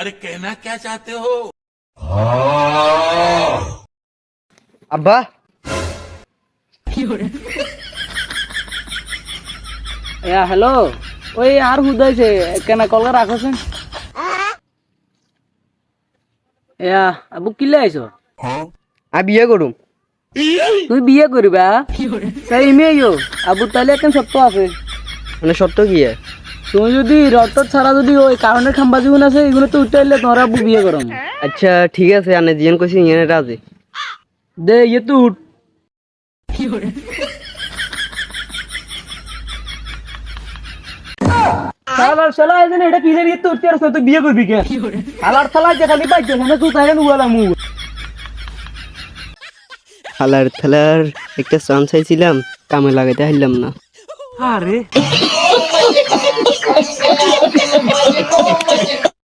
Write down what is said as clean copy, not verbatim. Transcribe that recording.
अरे कहना क्या चाहते हो? আব্বা হ্যালো, ওই আর হুদাইছে কেন কলকা রাখছেন? আবু কিলে আইছো? আমি বিয়ে করুম। তুই বিয়ে করবা? তাই মেয়েও আবু তাহলে এখন সত্য আছে। মানে সত্য কি তুমি যদি রট ছাড়া যদি ওই কারণের খাম্বা জীবন আছে এগুলো তো উঠে এলে তোমার আবু বিয়ে করো। আচ্ছা ঠিক আছে, আনে জিয়ান কইছি ইয়ে রাজি। দে ইয়ে তো উঠ। শালার শালা এজন্য এটা কিলে নিয়ে তো উঠতে আর তুই বিয়ে করবি কে? শালার শালা যে খালি পাইছে মানে তুই তাইলে নুয়ালা মু। হালার থালার একটা চান্স চাইছিলাম, কামে লাগাইতে হারলাম না। আরে